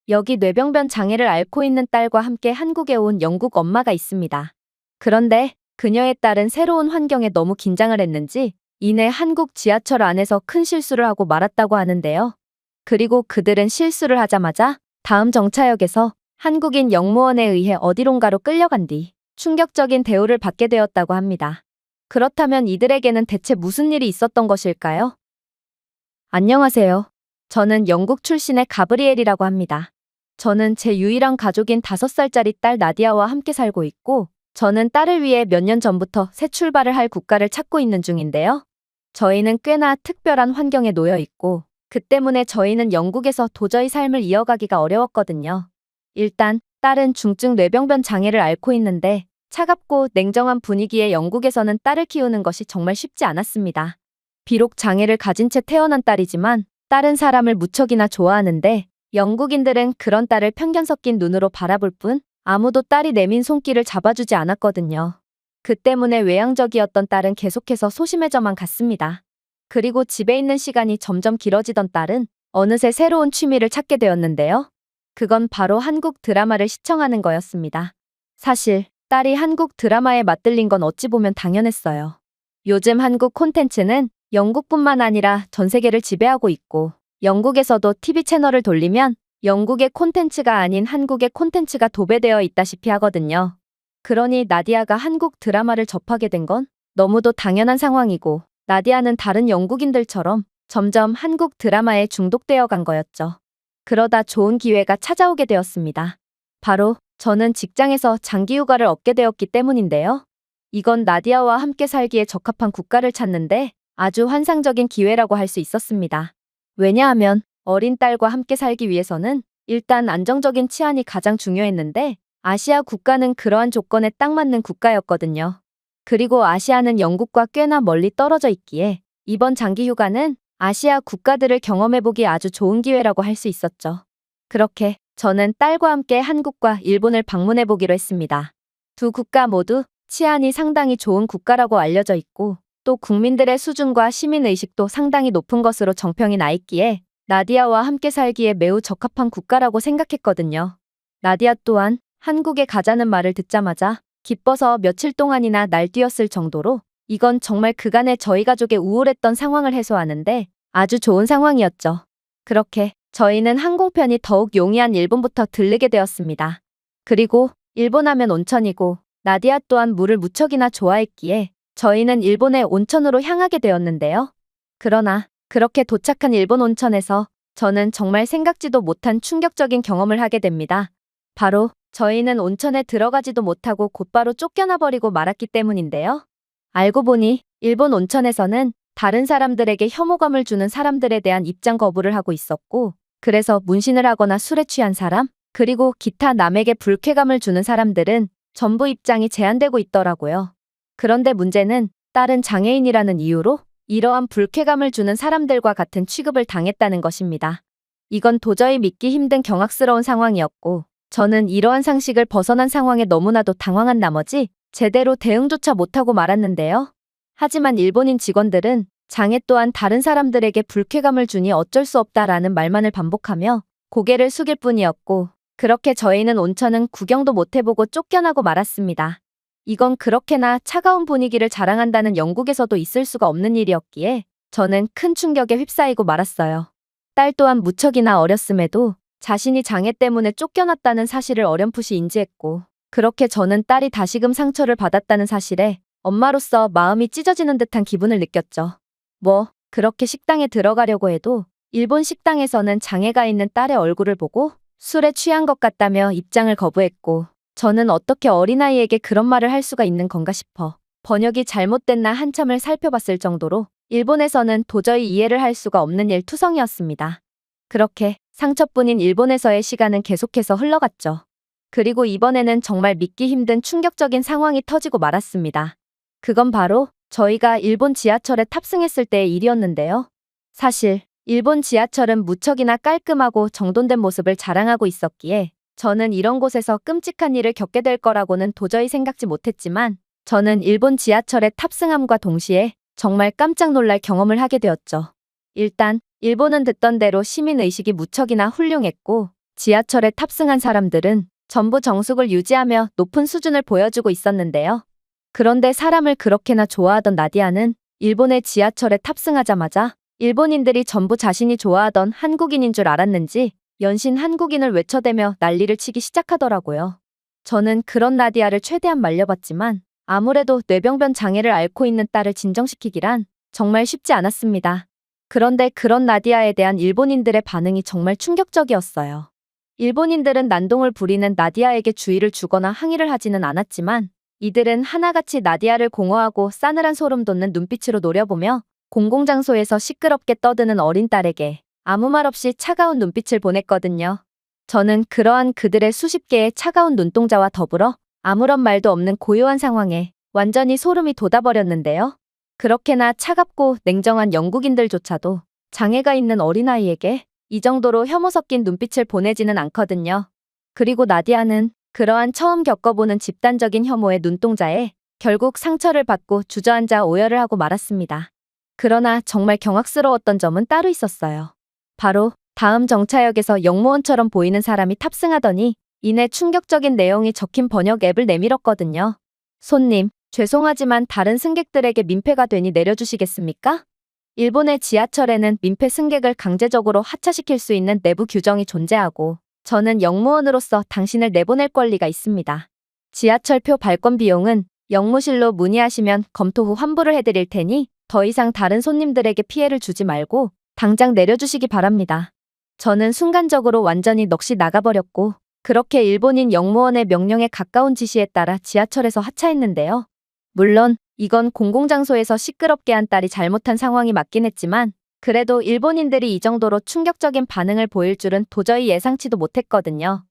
여기 뇌병변 장애를 앓고 있는 딸과 함께 한국에 온 영국 엄마가 있습니다. 그런데 그녀의 딸은 새로운 환경에 너무 긴장을 했는지 이내 한국 지하철 안에서 큰 실수를 하고 말았다고 하는데요. 그리고 그들은 실수를 하자마자 다음 정차역에서 한국인 영무원에 의해 어디론가로 끌려간 뒤 충격적인 대우를 받게 되었다고 합니다. 그렇다면 이들에게는 대체 무슨 일이 있었던 것일까요? 안녕하세요. 저는 영국 출신의 가브리엘이라고 합니다. 저는 제 유일한 가족인 5살짜리 딸 나디아와 함께 살고 있고, 저는 딸을 위해 몇 년 전부터 새 출발을 할 국가를 찾고 있는 중인데요. 저희는 꽤나 특별한 환경에 놓여 있고, 그 때문에 저희는 영국에서 도저히 삶을 이어가기가 어려웠거든요. 일단, 딸은 중증 뇌병변 장애를 앓고 있는데, 차갑고 냉정한 분위기의 영국에서는 딸을 키우는 것이 정말 쉽지 않았습니다. 비록 장애를 가진 채 태어난 딸이지만, 딸은 사람을 무척이나 좋아하는데, 영국인들은 그런 딸을 편견 섞인 눈으로 바라볼 뿐 아무도 딸이 내민 손길을 잡아주지 않았거든요. 그 때문에 외향적이었던 딸은 계속해서 소심해져만 갔습니다. 그리고 집에 있는 시간이 점점 길어지던 딸은 어느새 새로운 취미를 찾게 되었는데요. 그건 바로 한국 드라마를 시청하는 거였습니다. 사실 딸이 한국 드라마에 맞들린 건 어찌 보면 당연했어요. 요즘 한국 콘텐츠는 영국뿐만 아니라 전 세계를 지배하고 있고, 영국에서도 TV 채널을 돌리면 영국의 콘텐츠가 아닌 한국의 콘텐츠가 도배되어 있다시피 하거든요. 그러니 나디아가 한국 드라마를 접하게 된 건 너무도 당연한 상황이고, 나디아는 다른 영국인들처럼 점점 한국 드라마에 중독되어 간 거였죠. 그러다 좋은 기회가 찾아오게 되었습니다. 바로 저는 직장에서 장기 휴가를 얻게 되었기 때문인데요. 이건 나디아와 함께 살기에 적합한 국가를 찾는데 아주 환상적인 기회라고 할 수 있었습니다. 왜냐하면 어린 딸과 함께 살기 위해서는 일단 안정적인 치안이 가장 중요했는데, 아시아 국가는 그러한 조건에 딱 맞는 국가였거든요. 그리고 아시아는 영국과 꽤나 멀리 떨어져 있기에 이번 장기 휴가는 아시아 국가들을 경험해보기 아주 좋은 기회라고 할 수 있었죠. 그렇게 저는 딸과 함께 한국과 일본을 방문해보기로 했습니다. 두 국가 모두 치안이 상당히 좋은 국가라고 알려져 있고, 또 국민들의 수준과 시민의식도 상당히 높은 것으로 정평이 나 있기에 나디아와 함께 살기에 매우 적합한 국가라고 생각했거든요. 나디아 또한 한국에 가자는 말을 듣자마자 기뻐서 며칠 동안이나 날뛰었을 정도로, 이건 정말 그간의 저희 가족의 우울했던 상황을 해소하는데 아주 좋은 상황이었죠. 그렇게 저희는 항공편이 더욱 용이한 일본부터 들르게 되었습니다. 그리고 일본 하면 온천이고 나디아 또한 물을 무척이나 좋아했기에 저희는 일본의 온천으로 향하게 되었는데요. 그러나 그렇게 도착한 일본 온천에서 저는 정말 생각지도 못한 충격적인 경험을 하게 됩니다. 바로 저희는 온천에 들어가지도 못하고 곧바로 쫓겨나 버리고 말았기 때문인데요. 알고 보니 일본 온천에서는 다른 사람들에게 혐오감을 주는 사람들에 대한 입장 거부를 하고 있었고, 그래서 문신을 하거나 술에 취한 사람, 그리고 기타 남에게 불쾌감을 주는 사람들은 전부 입장이 제한되고 있더라고요. 그런데 문제는 딸은 장애인이라는 이유로 이러한 불쾌감을 주는 사람들과 같은 취급을 당했다는 것입니다. 이건 도저히 믿기 힘든 경악스러운 상황이었고, 저는 이러한 상식을 벗어난 상황에 너무나도 당황한 나머지 제대로 대응조차 못하고 말았는데요. 하지만 일본인 직원들은 장애 또한 다른 사람들에게 불쾌감을 주니 어쩔 수 없다라는 말만을 반복하며 고개를 숙일 뿐이었고, 그렇게 저희는 온천은 구경도 못 해보고 쫓겨나고 말았습니다. 이건 그렇게나 차가운 분위기를 자랑한다는 영국에서도 있을 수가 없는 일이었기에 저는 큰 충격에 휩싸이고 말았어요. 딸 또한 무척이나 어렸음에도 자신이 장애 때문에 쫓겨났다는 사실을 어렴풋이 인지했고, 그렇게 저는 딸이 다시금 상처를 받았다는 사실에 엄마로서 마음이 찢어지는 듯한 기분을 느꼈죠. 그렇게 식당에 들어가려고 해도 일본 식당에서는 장애가 있는 딸의 얼굴을 보고 술에 취한 것 같다며 입장을 거부했고, 저는 어떻게 어린아이에게 그런 말을 할 수가 있는 건가 싶어 번역이 잘못됐나 한참을 살펴봤을 정도로 일본에서는 도저히 이해를 할 수가 없는 일투성이었습니다. 그렇게 상처뿐인 일본에서의 시간은 계속해서 흘러갔죠. 그리고 이번에는 정말 믿기 힘든 충격적인 상황이 터지고 말았습니다. 그건 바로 저희가 일본 지하철에 탑승했을 때의 일이었는데요. 사실 일본 지하철은 무척이나 깔끔하고 정돈된 모습을 자랑하고 있었기에 저는 이런 곳에서 끔찍한 일을 겪게 될 거라고는 도저히 생각지 못했지만, 저는 일본 지하철에 탑승함과 동시에 정말 깜짝 놀랄 경험을 하게 되었죠. 일단 일본은 듣던 대로 시민의식이 무척이나 훌륭했고, 지하철에 탑승한 사람들은 전부 정숙을 유지하며 높은 수준을 보여주고 있었는데요. 그런데 사람을 그렇게나 좋아하던 나디아는 일본의 지하철에 탑승하자마자 일본인들이 전부 자신이 좋아하던 한국인인 줄 알았는지 연신 한국인을 외쳐대며 난리를 치기 시작하더라고요. 저는 그런 나디아를 최대한 말려봤지만 아무래도 뇌병변 장애를 앓고 있는 딸을 진정시키기란 정말 쉽지 않았습니다. 그런데 그런 나디아에 대한 일본인들의 반응이 정말 충격적이었어요. 일본인들은 난동을 부리는 나디아에게 주의를 주거나 항의를 하지는 않았지만 이들은 하나같이 나디아를 공허하고 싸늘한 소름 돋는 눈빛으로 노려보며 공공장소에서 시끄럽게 떠드는 어린 딸에게 아무 말 없이 차가운 눈빛을 보냈거든요. 저는 그러한 그들의 수십 개의 차가운 눈동자와 더불어 아무런 말도 없는 고요한 상황에 완전히 소름이 돋아버렸는데요. 그렇게나 차갑고 냉정한 영국인들조차도 장애가 있는 어린아이에게 이 정도로 혐오 섞인 눈빛을 보내지는 않거든요. 그리고 나디아는 그러한 처음 겪어보는 집단적인 혐오의 눈동자에 결국 상처를 받고 주저앉아 오열을 하고 말았습니다. 그러나 정말 경악스러웠던 점은 따로 있었어요. 바로 다음 정차역에서 역무원처럼 보이는 사람이 탑승하더니 이내 충격적인 내용이 적힌 번역 앱을 내밀었거든요. 손님, 죄송하지만 다른 승객들에게 민폐가 되니 내려주시겠습니까? 일본의 지하철에는 민폐 승객을 강제적으로 하차시킬 수 있는 내부 규정이 존재하고 저는 역무원으로서 당신을 내보낼 권리가 있습니다. 지하철표 발권 비용은 역무실로 문의하시면 검토 후 환불을 해드릴 테니 더 이상 다른 손님들에게 피해를 주지 말고 당장 내려주시기 바랍니다. 저는 순간적으로 완전히 넋이 나가버렸고 그렇게 일본인 역무원의 명령에 가까운 지시에 따라 지하철에서 하차했는데요. 물론 이건 공공장소에서 시끄럽게 한 딸이 잘못한 상황이 맞긴 했지만 그래도 일본인들이 이 정도로 충격적인 반응을 보일 줄은 도저히 예상치도 못했거든요.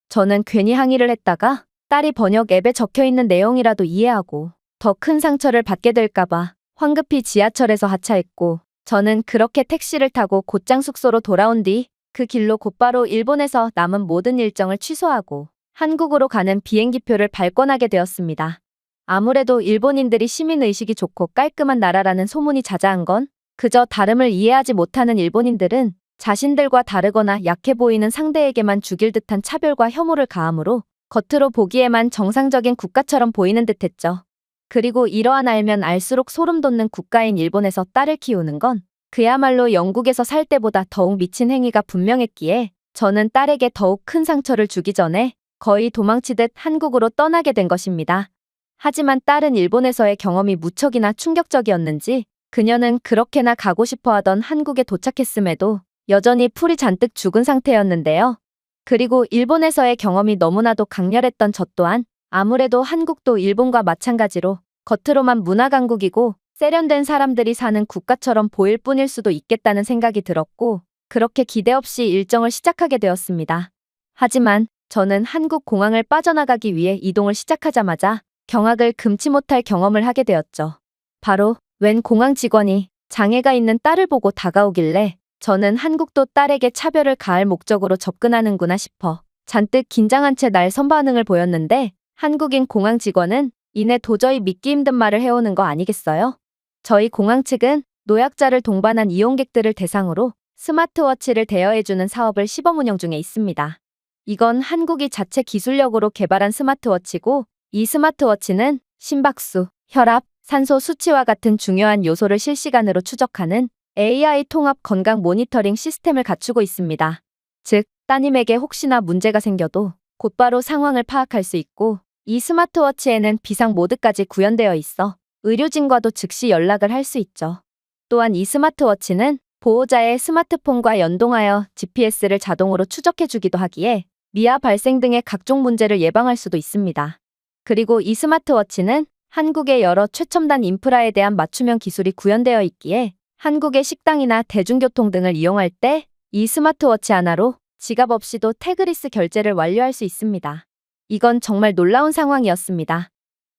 저는 괜히 항의를 했다가 딸이 번역 앱에 적혀있는 내용이라도 이해하고 더 큰 상처를 받게 될까봐 황급히 지하철에서 하차했고 저는 그렇게 택시를 타고 곧장 숙소로 돌아온 뒤 그 길로 곧바로 일본에서 남은 모든 일정을 취소하고 한국으로 가는 비행기표를 발권하게 되었습니다. 아무래도 일본인들이 시민의식이 좋고 깔끔한 나라라는 소문이 자자한 건 그저 다름을 이해하지 못하는 일본인들은 자신들과 다르거나 약해 보이는 상대에게만 죽일 듯한 차별과 혐오를 가함으로 겉으로 보기에만 정상적인 국가처럼 보이는 듯했죠. 그리고 이러한 알면 알수록 소름 돋는 국가인 일본에서 딸을 키우는 건 그야말로 영국에서 살 때보다 더욱 미친 행위가 분명했기에 저는 딸에게 더욱 큰 상처를 주기 전에 거의 도망치듯 한국으로 떠나게 된 것입니다. 하지만 딸은 일본에서의 경험이 무척이나 충격적이었는지 그녀는 그렇게나 가고 싶어 하던 한국에 도착했음에도 여전히 풀이 잔뜩 죽은 상태였는데요. 그리고 일본에서의 경험이 너무나도 강렬했던 저 또한 아무래도 한국도 일본과 마찬가지로 겉으로만 문화 강국이고 세련된 사람들이 사는 국가처럼 보일 뿐일 수도 있겠다는 생각이 들었고 그렇게 기대 없이 일정을 시작하게 되었습니다. 하지만 저는 한국 공항을 빠져나가기 위해 이동을 시작하자마자 경악을 금치 못할 경험을 하게 되었죠. 바로 웬 공항 직원이 장애가 있는 딸을 보고 다가오길래 저는 한국도 딸에게 차별을 가할 목적으로 접근하는구나 싶어 잔뜩 긴장한 채 날 선반응을 보였는데 한국인 공항 직원은 이내 도저히 믿기 힘든 말을 해오는 거 아니겠어요? 저희 공항 측은 노약자를 동반한 이용객들을 대상으로 스마트워치를 대여해주는 사업을 시범 운영 중에 있습니다. 이건 한국이 자체 기술력으로 개발한 스마트워치고 이 스마트워치는 심박수, 혈압, 산소 수치와 같은 중요한 요소를 실시간으로 추적하는 AI 통합 건강 모니터링 시스템을 갖추고 있습니다. 즉, 따님에게 혹시나 문제가 생겨도 곧바로 상황을 파악할 수 있고 이 스마트워치에는 비상 모드까지 구현되어 있어 의료진과도 즉시 연락을 할 수 있죠. 또한 이 스마트워치는 보호자의 스마트폰과 연동하여 GPS를 자동으로 추적해주기도 하기에 미아 발생 등의 각종 문제를 예방할 수도 있습니다. 그리고 이 스마트워치는 한국의 여러 최첨단 인프라에 대한 맞춤형 기술이 구현되어 있기에 한국의 식당이나 대중교통 등을 이용할 때 이 스마트워치 하나로 지갑 없이도 태그리스 결제를 완료할 수 있습니다. 이건 정말 놀라운 상황이었습니다.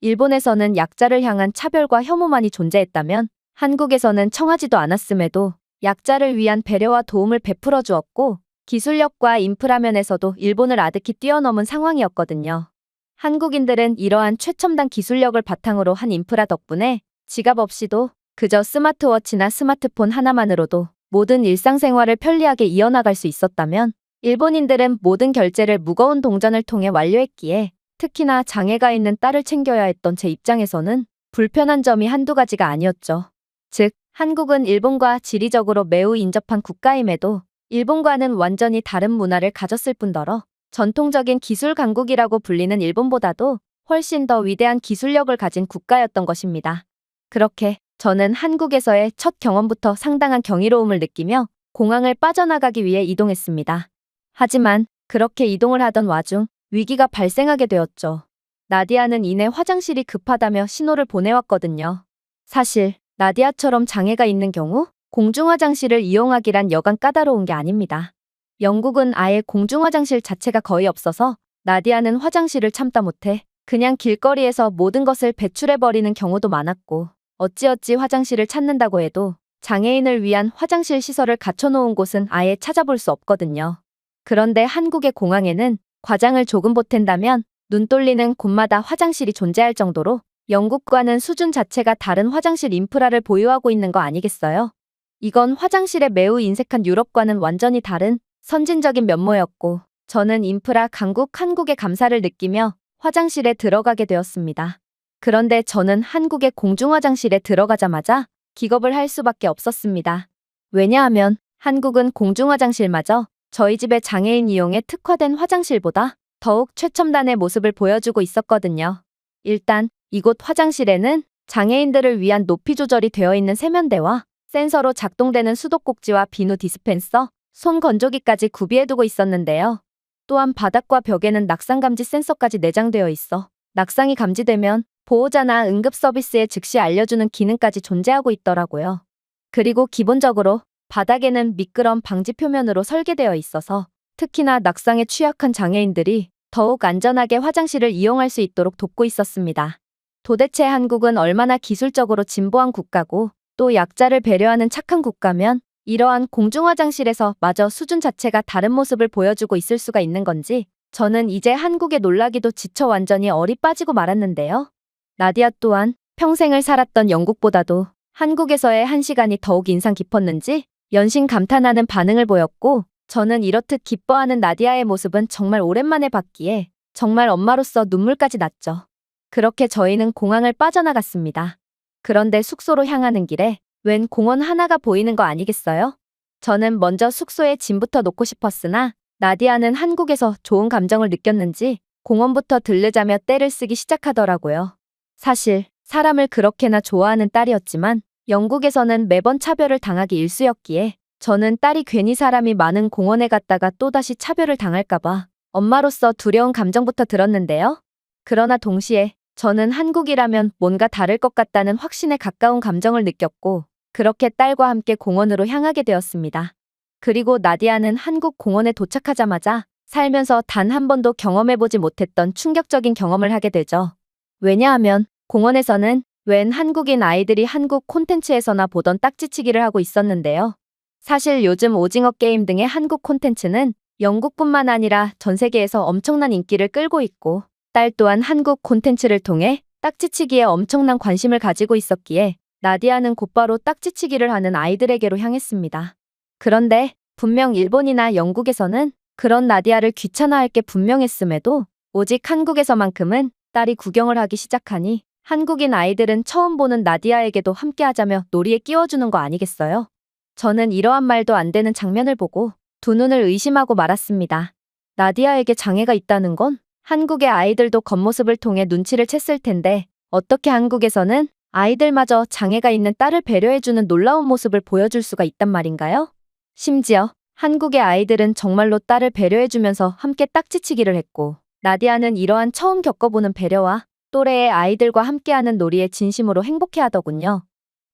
일본에서는 약자를 향한 차별과 혐오만이 존재했다면 한국에서는 청하지도 않았음에도 약자를 위한 배려와 도움을 베풀어 주었고 기술력과 인프라 면에서도 일본을 아득히 뛰어넘은 상황이었거든요. 한국인들은 이러한 최첨단 기술력을 바탕으로 한 인프라 덕분에 지갑 없이도 그저 스마트워치나 스마트폰 하나만으로도 모든 일상생활을 편리하게 이어나갈 수 있었다면 일본인들은 모든 결제를 무거운 동전을 통해 완료했기에 특히나 장애가 있는 딸을 챙겨야 했던 제 입장에서는 불편한 점이 한두 가지가 아니었죠. 즉, 한국은 일본과 지리적으로 매우 인접한 국가임에도 일본과는 완전히 다른 문화를 가졌을 뿐더러 전통적인 기술 강국이라고 불리는 일본보다도 훨씬 더 위대한 기술력을 가진 국가였던 것입니다. 그렇게 저는 한국에서의 첫 경험부터 상당한 경이로움을 느끼며 공항을 빠져나가기 위해 이동했습니다. 하지만 그렇게 이동을 하던 와중 위기가 발생하게 되었죠. 나디아는 이내 화장실이 급하다며 신호를 보내왔거든요. 사실 나디아처럼 장애가 있는 경우 공중화장실을 이용하기란 여간 까다로운 게 아닙니다. 영국은 아예 공중화장실 자체가 거의 없어서 나디아는 화장실을 참다 못해 그냥 길거리에서 모든 것을 배출해버리는 경우도 많았고 어찌어찌 화장실을 찾는다고 해도 장애인을 위한 화장실 시설을 갖춰놓은 곳은 아예 찾아볼 수 없거든요. 그런데 한국의 공항에는 과장을 조금 보탠다면 눈 떨리는 곳마다 화장실이 존재할 정도로 영국과는 수준 자체가 다른 화장실 인프라를 보유하고 있는 거 아니겠어요? 이건 화장실에 매우 인색한 유럽과는 완전히 다른 선진적인 면모였고 저는 인프라 강국 한국의 감사를 느끼며 화장실에 들어가게 되었습니다. 그런데 저는 한국의 공중화장실에 들어가자마자 기겁을 할 수밖에 없었습니다. 왜냐하면 한국은 공중화장실마저 저희 집의 장애인 이용에 특화된 화장실보다 더욱 최첨단의 모습을 보여주고 있었거든요. 일단 이곳 화장실에는 장애인들을 위한 높이 조절이 되어 있는 세면대와 센서로 작동되는 수도꼭지와 비누 디스펜서, 손 건조기까지 구비해두고 있었는데요. 또한 바닥과 벽에는 낙상 감지 센서까지 내장되어 있어 낙상이 감지되면 보호자나 응급 서비스에 즉시 알려주는 기능까지 존재하고 있더라고요. 그리고 기본적으로 바닥에는 미끄럼 방지 표면으로 설계되어 있어서 특히나 낙상에 취약한 장애인들이 더욱 안전하게 화장실을 이용할 수 있도록 돕고 있었습니다. 도대체 한국은 얼마나 기술적으로 진보한 국가고 또 약자를 배려하는 착한 국가면 이러한 공중화장실에서 마저 수준 자체가 다른 모습을 보여주고 있을 수가 있는 건지 저는 이제 한국에 놀라기도 지쳐 완전히 얼이 빠지고 말았는데요. 나디아 또한 평생을 살았던 영국보다도 한국에서의 한 시간이 더욱 인상 깊었는지 연신 감탄하는 반응을 보였고 저는 이렇듯 기뻐하는 나디아의 모습은 정말 오랜만에 봤기에 정말 엄마로서 눈물까지 났죠. 그렇게 저희는 공항을 빠져나갔습니다. 그런데 숙소로 향하는 길에 웬 공원 하나가 보이는 거 아니겠어요? 저는 먼저 숙소에 짐부터 놓고 싶었으나 나디아는 한국에서 좋은 감정을 느꼈는지 공원부터 들르자며 떼를 쓰기 시작하더라고요. 사실 사람을 그렇게나 좋아하는 딸이었지만 영국에서는 매번 차별을 당하기 일쑤였기에 저는 딸이 괜히 사람이 많은 공원에 갔다가 또다시 차별을 당할까봐 엄마로서 두려운 감정부터 들었는데요. 그러나 동시에 저는 한국이라면 뭔가 다를 것 같다는 확신에 가까운 감정을 느꼈고 그렇게 딸과 함께 공원으로 향하게 되었습니다. 그리고 나디아는 한국 공원에 도착하자마자 살면서 단 한 번도 경험해보지 못했던 충격적인 경험을 하게 되죠. 왜냐하면 공원에서는 웬 한국인 아이들이 한국 콘텐츠에서나 보던 딱지치기를 하고 있었는데요. 사실 요즘 오징어 게임 등의 한국 콘텐츠는 영국뿐만 아니라 전 세계에서 엄청난 인기를 끌고 있고 딸 또한 한국 콘텐츠를 통해 딱지치기에 엄청난 관심을 가지고 있었기에 나디아는 곧바로 딱지치기를 하는 아이들에게로 향했습니다. 그런데 분명 일본이나 영국에서는 그런 나디아를 귀찮아할 게 분명했음에도 오직 한국에서만큼은 딸이 구경을 하기 시작하니 한국인 아이들은 처음 보는 나디아에게도 함께하자며 놀이에 끼워주는 거 아니겠어요? 저는 이러한 말도 안 되는 장면을 보고 두 눈을 의심하고 말았습니다. 나디아에게 장애가 있다는 건 한국의 아이들도 겉모습을 통해 눈치를 챘을 텐데 어떻게 한국에서는 아이들마저 장애가 있는 딸을 배려해주는 놀라운 모습을 보여줄 수가 있단 말인가요? 심지어 한국의 아이들은 정말로 딸을 배려해주면서 함께 딱지치기를 했고 나디아는 이러한 처음 겪어보는 배려와 또래의 아이들과 함께하는 놀이에 진심으로 행복해하더군요.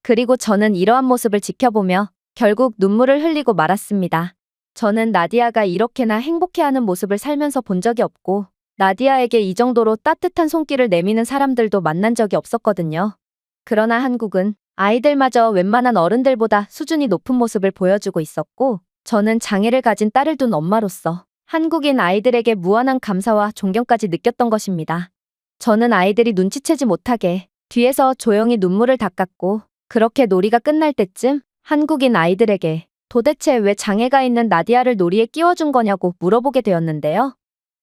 그리고 저는 이러한 모습을 지켜보며 결국 눈물을 흘리고 말았습니다. 저는 나디아가 이렇게나 행복해하는 모습을 살면서 본 적이 없고 나디아에게 이 정도로 따뜻한 손길을 내미는 사람들도 만난 적이 없었거든요. 그러나 한국은 아이들마저 웬만한 어른들보다 수준이 높은 모습을 보여주고 있었고 저는 장애를 가진 딸을 둔 엄마로서 한국인 아이들에게 무한한 감사와 존경까지 느꼈던 것입니다. 저는 아이들이 눈치채지 못하게 뒤에서 조용히 눈물을 닦았고 그렇게 놀이가 끝날 때쯤 한국인 아이들에게 도대체 왜 장애가 있는 나디아를 놀이에 끼워준 거냐고 물어보게 되었는데요.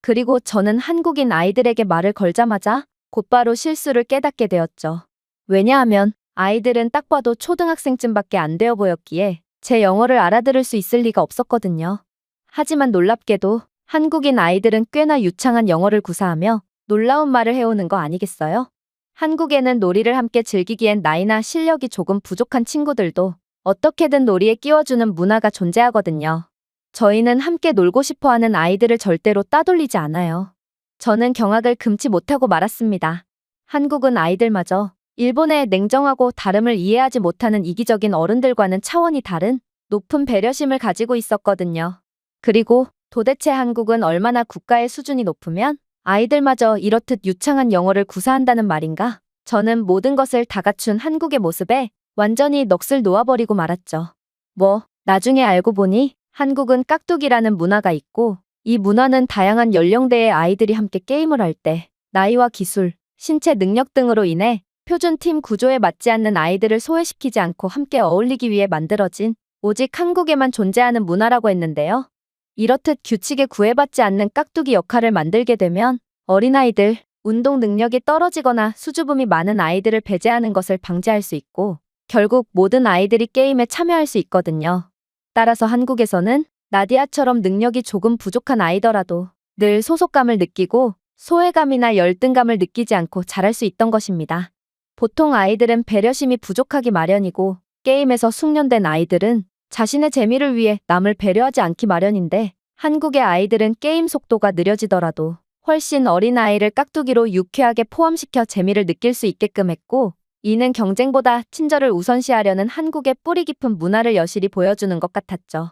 그리고 저는 한국인 아이들에게 말을 걸자마자 곧바로 실수를 깨닫게 되었죠. 왜냐하면 아이들은 딱 봐도 초등학생쯤밖에 안 되어 보였기에 제 영어를 알아들을 수 있을 리가 없었거든요. 하지만 놀랍게도 한국인 아이들은 꽤나 유창한 영어를 구사하며 놀라운 말을 해오는 거 아니겠어요? 한국에는 놀이를 함께 즐기기엔 나이나 실력이 조금 부족한 친구들도 어떻게든 놀이에 끼워주는 문화가 존재하거든요. 저희는 함께 놀고 싶어 하는 아이들을 절대로 따돌리지 않아요. 저는 경악을 금치 못하고 말았습니다. 한국은 아이들마저 일본의 냉정하고 다름을 이해하지 못하는 이기적인 어른들과는 차원이 다른 높은 배려심을 가지고 있었거든요. 그리고 도대체 한국은 얼마나 국가의 수준이 높으면 아이들마저 이렇듯 유창한 영어를 구사한다는 말인가? 저는 모든 것을 다 갖춘 한국의 모습에 완전히 넋을 놓아버리고 말았죠. 나중에 알고 보니 한국은 깍두기라는 문화가 있고 이 문화는 다양한 연령대의 아이들이 함께 게임을 할 때 나이와 기술, 신체 능력 등으로 인해 표준 팀 구조에 맞지 않는 아이들을 소외시키지 않고 함께 어울리기 위해 만들어진 오직 한국에만 존재하는 문화라고 했는데요. 이렇듯 규칙에 구애받지 않는 깍두기 역할을 만들게 되면 어린아이들, 운동 능력이 떨어지거나 수줍음이 많은 아이들을 배제하는 것을 방지할 수 있고 결국 모든 아이들이 게임에 참여할 수 있거든요. 따라서 한국에서는 나디아처럼 능력이 조금 부족한 아이더라도 늘 소속감을 느끼고 소외감이나 열등감을 느끼지 않고 자랄 수 있던 것입니다. 보통 아이들은 배려심이 부족하기 마련이고 게임에서 숙련된 아이들은 자신의 재미를 위해 남을 배려하지 않기 마련인데 한국의 아이들은 게임 속도가 느려지더라도 훨씬 어린 아이를 깍두기로 유쾌하게 포함시켜 재미를 느낄 수 있게끔 했고 이는 경쟁보다 친절을 우선시하려는 한국의 뿌리 깊은 문화를 여실히 보여주는 것 같았죠.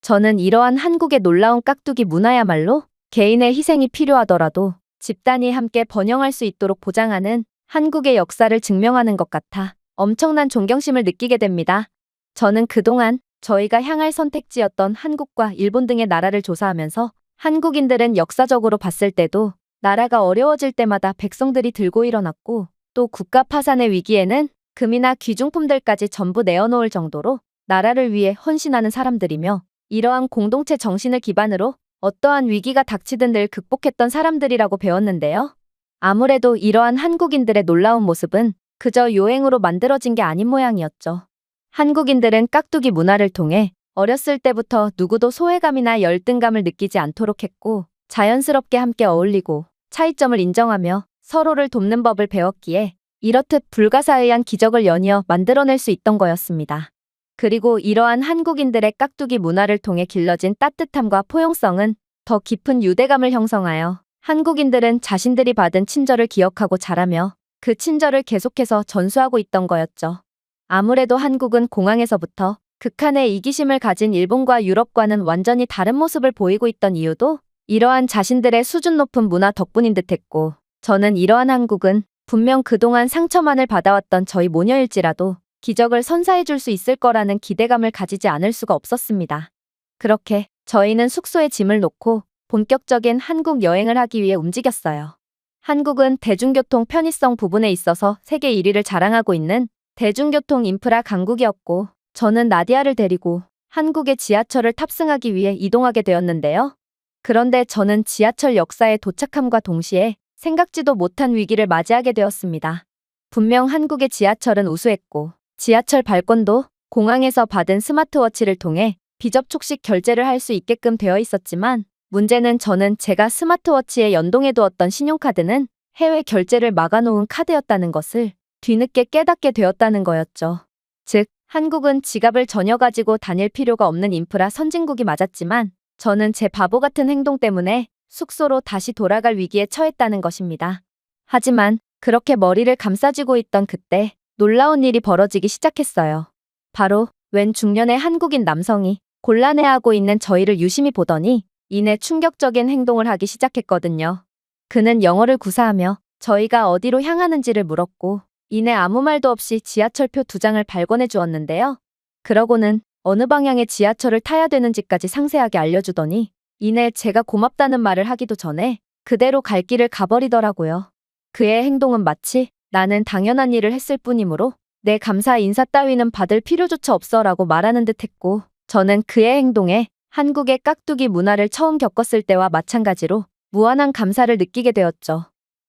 저는 이러한 한국의 놀라운 깍두기 문화야말로 개인의 희생이 필요하더라도 집단이 함께 번영할 수 있도록 보장하는 한국의 역사를 증명하는 것 같아 엄청난 존경심을 느끼게 됩니다. 저는 그동안 저희가 향할 선택지였던 한국과 일본 등의 나라를 조사하면서 한국인들은 역사적으로 봤을 때도 나라가 어려워질 때마다 백성들이 들고 일어났고 또 국가 파산의 위기에는 금이나 귀중품들까지 전부 내어놓을 정도로 나라를 위해 헌신하는 사람들이며 이러한 공동체 정신을 기반으로 어떠한 위기가 닥치든 늘 극복했던 사람들이라고 배웠는데요. 아무래도 이러한 한국인들의 놀라운 모습은 그저 요행으로 만들어진 게 아닌 모양이었죠. 한국인들은 깍두기 문화를 통해 어렸을 때부터 누구도 소외감이나 열등감을 느끼지 않도록 했고 자연스럽게 함께 어울리고 차이점을 인정하며 서로를 돕는 법을 배웠기에 이렇듯 불가사의한 기적을 연이어 만들어낼 수 있던 거였습니다. 그리고 이러한 한국인들의 깍두기 문화를 통해 길러진 따뜻함과 포용성은 더 깊은 유대감을 형성하여 한국인들은 자신들이 받은 친절을 기억하고 자라며 그 친절을 계속해서 전수하고 있던 거였죠. 아무래도 한국은 공항에서부터 극한의 이기심을 가진 일본과 유럽과는 완전히 다른 모습을 보이고 있던 이유도 이러한 자신들의 수준 높은 문화 덕분인 듯했고 저는 이러한 한국은 분명 그동안 상처만을 받아왔던 저희 모녀일지라도 기적을 선사해 줄 수 있을 거라는 기대감을 가지지 않을 수가 없었습니다. 그렇게 저희는 숙소에 짐을 놓고 본격적인 한국 여행을 하기 위해 움직였어요. 한국은 대중교통 편의성 부분에 있어서 세계 1위를 자랑하고 있는 대중교통 인프라 강국이었고 저는 나디아를 데리고 한국의 지하철을 탑승하기 위해 이동하게 되었는데요. 그런데 저는 지하철 역사에 도착함과 동시에 생각지도 못한 위기를 맞이하게 되었습니다. 분명 한국의 지하철은 우수했고 지하철 발권도 공항에서 받은 스마트워치를 통해 비접촉식 결제를 할 수 있게끔 되어 있었지만 문제는 저는 제가 스마트워치에 연동해 두었던 신용카드는 해외 결제를 막아놓은 카드였다는 것을 뒤늦게 깨닫게 되었다는 거였죠. 즉, 한국은 지갑을 전혀 가지고 다닐 필요가 없는 인프라 선진국이 맞았지만 저는 제 바보 같은 행동 때문에 숙소로 다시 돌아갈 위기에 처했다는 것입니다. 하지만 그렇게 머리를 감싸쥐고 있던 그때 놀라운 일이 벌어지기 시작했어요. 바로 웬 중년의 한국인 남성이 곤란해하고 있는 저희를 유심히 보더니 이내 충격적인 행동을 하기 시작했거든요. 그는 영어를 구사하며 저희가 어디로 향하는지를 물었고 이내 아무 말도 없이 지하철표 2장을 발권해 주었는데요. 그러고는 어느 방향의 지하철을 타야 되는지까지 상세하게 알려주더니 이내 제가 고맙다는 말을 하기도 전에 그대로 갈 길을 가버리더라고요. 그의 행동은 마치 나는 당연한 일을 했을 뿐이므로 내 감사 인사 따위는 받을 필요조차 없어 라고 말하는 듯 했고 저는 그의 행동에 한국의 깍두기 문화를 처음 겪었을 때와 마찬가지로 무한한 감사를 느끼게 되었죠.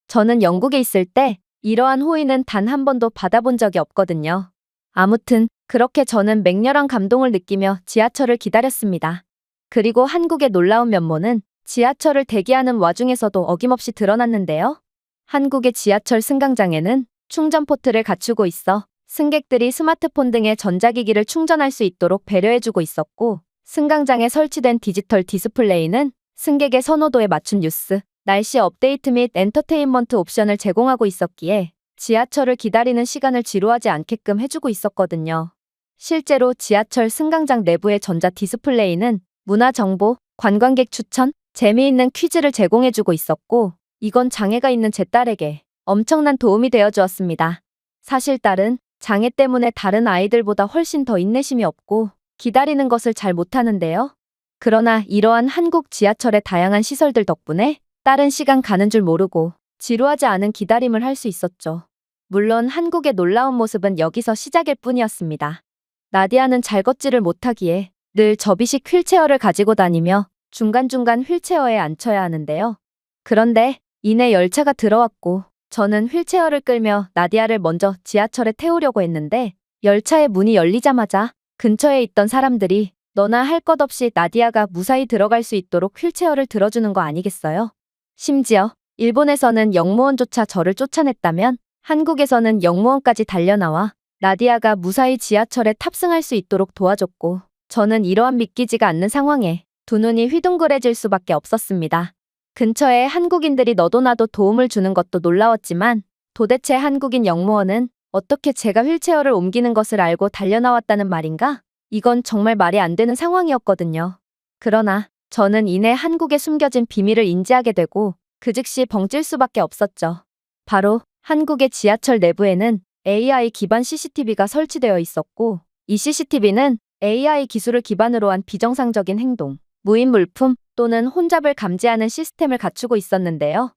저는 영국에 있을 때 이러한 호의는 단 한 번도 받아본 적이 없거든요. 아무튼 그렇게 저는 맹렬한 감동을 느끼며 지하철을 기다렸습니다. 그리고 한국의 놀라운 면모는 지하철을 대기하는 와중에서도 어김없이 드러났는데요. 한국의 지하철 승강장에는 충전 포트를 갖추고 있어 승객들이 스마트폰 등의 전자기기를 충전할 수 있도록 배려해주고 있었고, 승강장에 설치된 디지털 디스플레이는 승객의 선호도에 맞춘 뉴스, 날씨 업데이트 및 엔터테인먼트 옵션을 제공하고 있었기에 지하철을 기다리는 시간을 지루하지 않게끔 해주고 있었거든요. 실제로 지하철 승강장 내부의 전자 디스플레이는 문화 정보, 관광객 추천, 재미있는 퀴즈를 제공해주고 있었고, 이건 장애가 있는 제 딸에게 엄청난 도움이 되어 주었습니다. 사실 딸은 장애 때문에 다른 아이들보다 훨씬 더 인내심이 없고 기다리는 것을 잘 못하는데요. 그러나 이러한 한국 지하철의 다양한 시설들 덕분에 딸은 시간 가는 줄 모르고 지루하지 않은 기다림을 할 수 있었죠. 물론 한국의 놀라운 모습은 여기서 시작일 뿐이었습니다. 나디아는 잘 걷지를 못하기에 늘 접이식 휠체어를 가지고 다니며 중간중간 휠체어에 앉혀야 하는데요. 그런데 이내 열차가 들어왔고 저는 휠체어를 끌며 나디아를 먼저 지하철에 태우려고 했는데 열차의 문이 열리자마자 근처에 있던 사람들이 너나 할 것 없이 나디아가 무사히 들어갈 수 있도록 휠체어를 들어주는 거 아니겠어요? 심지어 일본에서는 영무원조차 저를 쫓아냈다면 한국에서는 영무원까지 달려나와 나디아가 무사히 지하철에 탑승할 수 있도록 도와줬고, 저는 이러한 믿기지가 않는 상황에 두 눈이 휘둥그레질 수밖에 없었습니다. 근처에 한국인들이 너도나도 도움을 주는 것도 놀라웠지만 도대체 한국인 영무원은 어떻게 제가 휠체어를 옮기는 것을 알고 달려나왔다는 말인가? 이건 정말 말이 안 되는 상황이었거든요. 그러나 저는 이내 한국에 숨겨진 비밀을 인지하게 되고 그 즉시 벙찔 수밖에 없었죠. 바로 한국의 지하철 내부에는 AI 기반 CCTV가 설치되어 있었고, 이 CCTV는 AI 기술을 기반으로 한 비정상적인 행동, 무인 물품 또는 혼잡을 감지하는 시스템을 갖추고 있었는데요.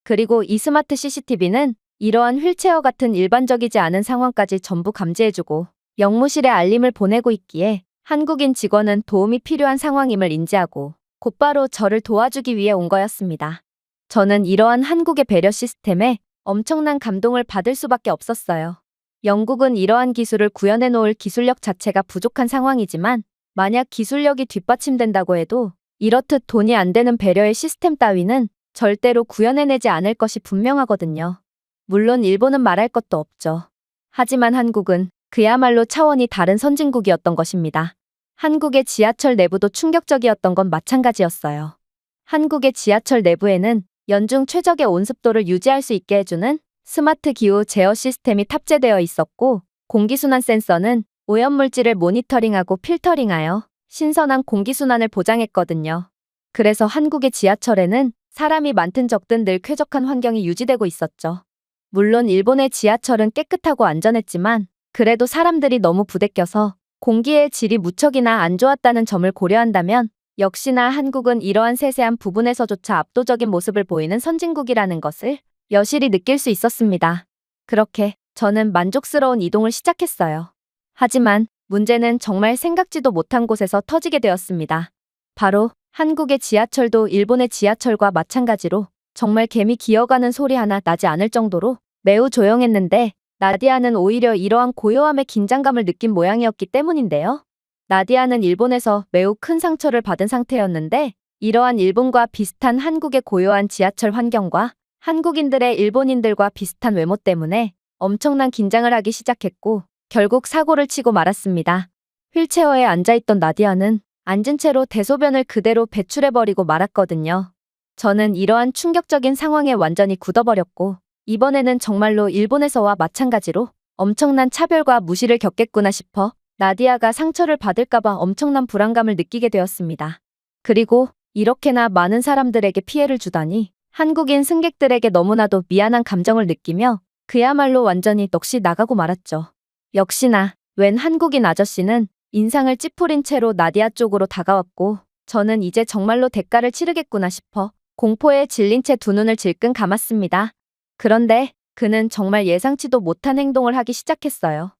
그리고 이 스마트 CCTV는 이러한 휠체어 같은 일반적이지 않은 상황까지 전부 감지해주고 영무실에 알림을 보내고 있기에 한국인 직원은 도움이 필요한 상황임을 인지하고 곧바로 저를 도와주기 위해 온 거였습니다. 저는 이러한 한국의 배려 시스템에 엄청난 감동을 받을 수밖에 없었어요. 영국은 이러한 기술을 구현해 놓을 기술력 자체가 부족한 상황이지만 만약 기술력이 뒷받침된다고 해도 이렇듯 돈이 안 되는 배려의 시스템 따위는 절대로 구현해내지 않을 것이 분명하거든요. 물론 일본은 말할 것도 없죠. 하지만 한국은 그야말로 차원이 다른 선진국이었던 것입니다. 한국의 지하철 내부도 충격적이었던 건 마찬가지였어요. 한국의 지하철 내부에는 연중 최적의 온습도를 유지할 수 있게 해주는 스마트 기후 제어 시스템이 탑재되어 있었고, 공기순환 센서는 오염물질을 모니터링하고 필터링하여 신선한 공기순환을 보장했거든요. 그래서 한국의 지하철에는 사람이 많든 적든 늘 쾌적한 환경이 유지되고 있었죠. 물론 일본의 지하철은 깨끗하고 안전했지만 그래도 사람들이 너무 부대껴서 공기의 질이 무척이나 안 좋았다는 점을 고려한다면 역시나 한국은 이러한 세세한 부분에서조차 압도적인 모습을 보이는 선진국이라는 것을 여실히 느낄 수 있었습니다. 그렇게 저는 만족스러운 이동을 시작했어요. 하지만 문제는 정말 생각지도 못한 곳에서 터지게 되었습니다. 바로 한국의 지하철도 일본의 지하철과 마찬가지로 정말 개미 기어가는 소리 하나 나지 않을 정도로 매우 조용했는데 나디아는 오히려 이러한 고요함의 긴장감을 느낀 모양이었기 때문인데요. 나디아는 일본에서 매우 큰 상처를 받은 상태였는데 이러한 일본과 비슷한 한국의 고요한 지하철 환경과 한국인들의 일본인들과 비슷한 외모 때문에 엄청난 긴장을 하기 시작했고 결국 사고를 치고 말았습니다. 휠체어에 앉아있던 나디아는 앉은 채로 대소변을 그대로 배출해버리고 말았거든요. 저는 이러한 충격적인 상황에 완전히 굳어버렸고 이번에는 정말로 일본에서와 마찬가지로 엄청난 차별과 무시를 겪겠구나 싶어 나디아가 상처를 받을까봐 엄청난 불안감을 느끼게 되었습니다. 그리고 이렇게나 많은 사람들에게 피해를 주다니 한국인 승객들에게 너무나도 미안한 감정을 느끼며 그야말로 완전히 넋이 나가고 말았죠. 역시나 웬 한국인 아저씨는 인상을 찌푸린 채로 나디아 쪽으로 다가왔고 저는 이제 정말로 대가를 치르겠구나 싶어 공포에 질린 채 두 눈을 질끈 감았습니다. 그런데 그는 정말 예상치도 못한 행동을 하기 시작했어요.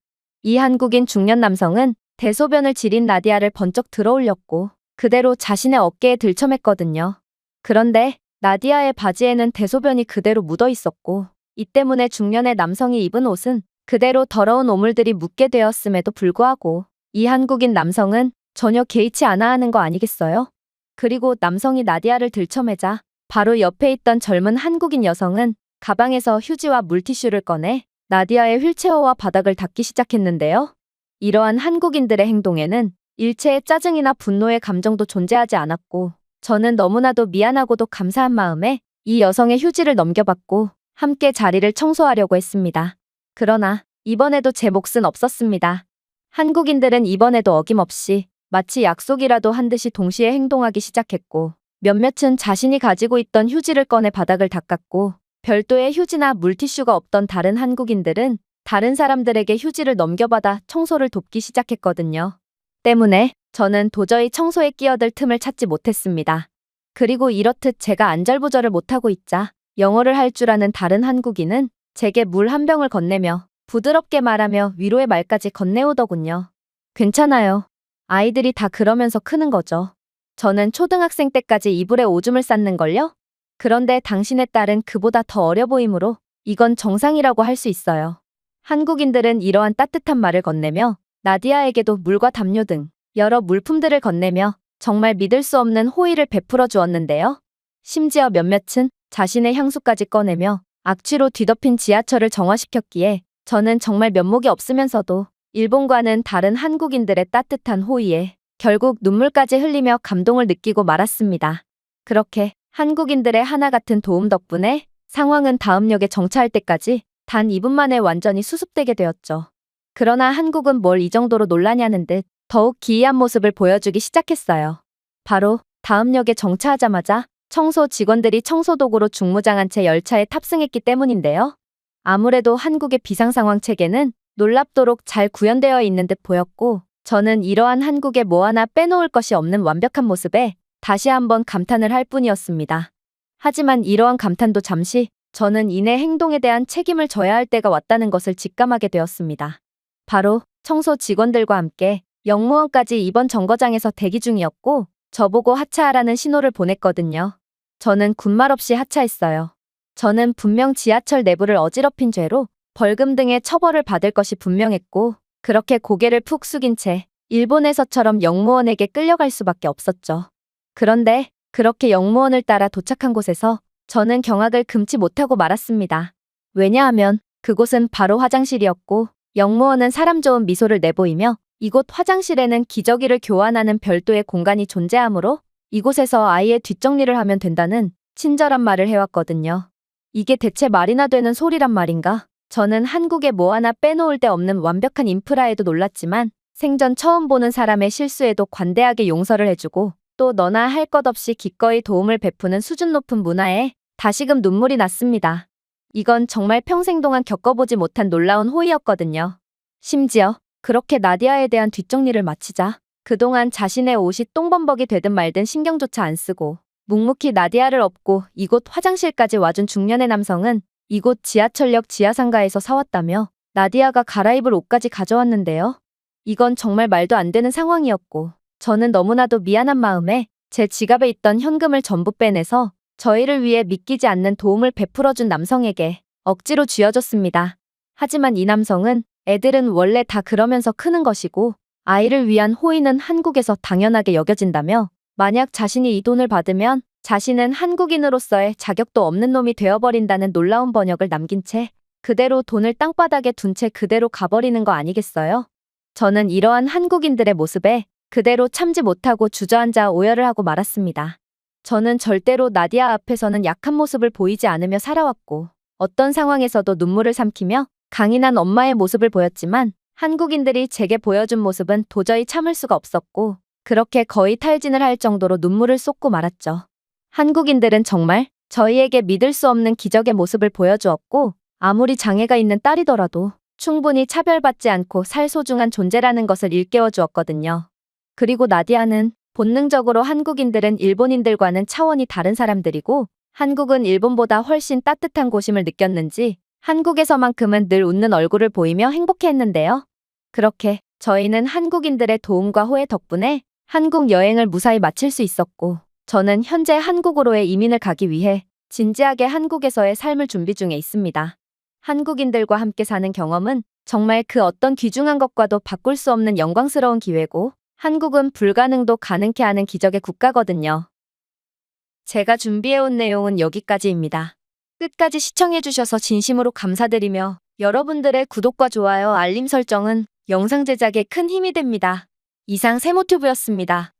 이 한국인 중년 남성은 대소변을 지린 나디아를 번쩍 들어올렸고 그대로 자신의 어깨에 들쳐맸거든요. 그런데 나디아의 바지에는 대소변이 그대로 묻어 있었고 이 때문에 중년의 남성이 입은 옷은 그대로 더러운 오물들이 묻게 되었음에도 불구하고 이 한국인 남성은 전혀 개의치 않아 하는 거 아니겠어요? 그리고 남성이 나디아를 들쳐매자 바로 옆에 있던 젊은 한국인 여성은 가방에서 휴지와 물티슈를 꺼내 나디아의 휠체어와 바닥을 닦기 시작했는데요. 이러한 한국인들의 행동에는 일체의 짜증이나 분노의 감정도 존재하지 않았고 저는 너무나도 미안하고도 감사한 마음에 이 여성의 휴지를 넘겨받고 함께 자리를 청소하려고 했습니다. 그러나 이번에도 제 몫은 없었습니다. 한국인들은 이번에도 어김없이 마치 약속이라도 한 듯이 동시에 행동하기 시작했고 몇몇은 자신이 가지고 있던 휴지를 꺼내 바닥을 닦았고 별도의 휴지나 물티슈가 없던 다른 한국인들은 다른 사람들에게 휴지를 넘겨받아 청소를 돕기 시작했거든요. 때문에 저는 도저히 청소에 끼어들 틈을 찾지 못했습니다. 그리고 이렇듯 제가 안절부절을 못하고 있자 영어를 할 줄 아는 다른 한국인은 제게 물 한 병을 건네며 부드럽게 말하며 위로의 말까지 건네오더군요. 괜찮아요. 아이들이 다 그러면서 크는 거죠. 저는 초등학생 때까지 이불에 오줌을 쌌는걸요? 그런데 당신의 딸은 그보다 더 어려 보이므로 이건 정상이라고 할 수 있어요. 한국인들은 이러한 따뜻한 말을 건네며 나디아에게도 물과 담요 등 여러 물품들을 건네며 정말 믿을 수 없는 호의를 베풀어 주었는데요. 심지어 몇몇은 자신의 향수까지 꺼내며 악취로 뒤덮인 지하철을 정화시켰기에 저는 정말 면목이 없으면서도 일본과는 다른 한국인들의 따뜻한 호의에 결국 눈물까지 흘리며 감동을 느끼고 말았습니다. 그렇게 한국인들의 하나 같은 도움 덕분에 상황은 다음 역에 정차할 때까지 단 2분 만에 완전히 수습되게 되었죠. 그러나 한국은 뭘 이 정도로 놀라냐는 듯 더욱 기이한 모습을 보여주기 시작했어요. 바로 다음 역에 정차하자마자 청소 직원들이 청소도구로 중무장한 채 열차에 탑승했기 때문인데요. 아무래도 한국의 비상상황 체계는 놀랍도록 잘 구현되어 있는 듯 보였고 저는 이러한 한국에 뭐 하나 빼놓을 것이 없는 완벽한 모습에 다시 한번 감탄을 할 뿐이었습니다. 하지만 이러한 감탄도 잠시 저는 이내 행동에 대한 책임을 져야 할 때가 왔다는 것을 직감하게 되었습니다. 바로 청소 직원들과 함께 영무원까지 이번 정거장에서 대기 중이었고 저보고 하차하라는 신호를 보냈거든요. 저는 군말 없이 하차했어요. 저는 분명 지하철 내부를 어지럽힌 죄로 벌금 등의 처벌을 받을 것이 분명했고 그렇게 고개를 푹 숙인 채 일본에서처럼 영무원에게 끌려갈 수밖에 없었죠. 그런데 그렇게 영무원을 따라 도착한 곳에서 저는 경악을 금치 못하고 말았습니다. 왜냐하면 그곳은 바로 화장실이었고 영무원은 사람 좋은 미소를 내보이며 이곳 화장실에는 기저귀를 교환하는 별도의 공간이 존재하므로 이곳에서 아이의 뒷정리를 하면 된다는 친절한 말을 해왔거든요. 이게 대체 말이나 되는 소리란 말인가? 저는 한국에 뭐 하나 빼놓을 데 없는 완벽한 인프라에도 놀랐지만 생전 처음 보는 사람의 실수에도 관대하게 용서를 해주고 또 너나 할 것 없이 기꺼이 도움을 베푸는 수준 높은 문화에 다시금 눈물이 났습니다. 이건 정말 평생 동안 겪어보지 못한 놀라운 호의였거든요. 심지어 그렇게 나디아에 대한 뒷정리를 마치자 그동안 자신의 옷이 똥범벅이 되든 말든 신경조차 안 쓰고 묵묵히 나디아를 업고 이곳 화장실까지 와준 중년의 남성은 이곳 지하철역 지하상가에서 사왔다며 나디아가 갈아입을 옷까지 가져왔는데요. 이건 정말 말도 안 되는 상황이었고 저는 너무나도 미안한 마음에 제 지갑에 있던 현금을 전부 빼내서 저희를 위해 믿기지 않는 도움을 베풀어준 남성에게 억지로 쥐어줬습니다. 하지만 이 남성은 애들은 원래 다 그러면서 크는 것이고 아이를 위한 호의는 한국에서 당연하게 여겨진다며 만약 자신이 이 돈을 받으면 자신은 한국인으로서의 자격도 없는 놈이 되어버린다는 놀라운 번역을 남긴 채 그대로 돈을 땅바닥에 둔 채 그대로 가버리는 거 아니겠어요? 저는 이러한 한국인들의 모습에 그대로 참지 못하고 주저앉아 오열을 하고 말았습니다. 저는 절대로 나디아 앞에서는 약한 모습을 보이지 않으며 살아왔고 어떤 상황에서도 눈물을 삼키며 강인한 엄마의 모습을 보였지만 한국인들이 제게 보여준 모습은 도저히 참을 수가 없었고 그렇게 거의 탈진을 할 정도로 눈물을 쏟고 말았죠. 한국인들은 정말 저희에게 믿을 수 없는 기적의 모습을 보여주었고 아무리 장애가 있는 딸이더라도 충분히 차별받지 않고 살 소중한 존재라는 것을 일깨워 주었거든요. 그리고 나디아는 본능적으로 한국인들은 일본인들과는 차원이 다른 사람들이고 한국은 일본보다 훨씬 따뜻한 곳임을 느꼈는지 한국에서만큼은 늘 웃는 얼굴을 보이며 행복해했는데요. 그렇게 저희는 한국인들의 도움과 호혜 덕분에 한국 여행을 무사히 마칠 수 있었고, 저는 현재 한국으로의 이민을 가기 위해 진지하게 한국에서의 삶을 준비 중에 있습니다. 한국인들과 함께 사는 경험은 정말 그 어떤 귀중한 것과도 바꿀 수 없는 영광스러운 기회고, 한국은 불가능도 가능케 하는 기적의 국가거든요. 제가 준비해온 내용은 여기까지입니다. 끝까지 시청해주셔서 진심으로 감사드리며 여러분들의 구독과 좋아요, 알림 설정은 영상 제작에 큰 힘이 됩니다. 이상 세모튜브였습니다.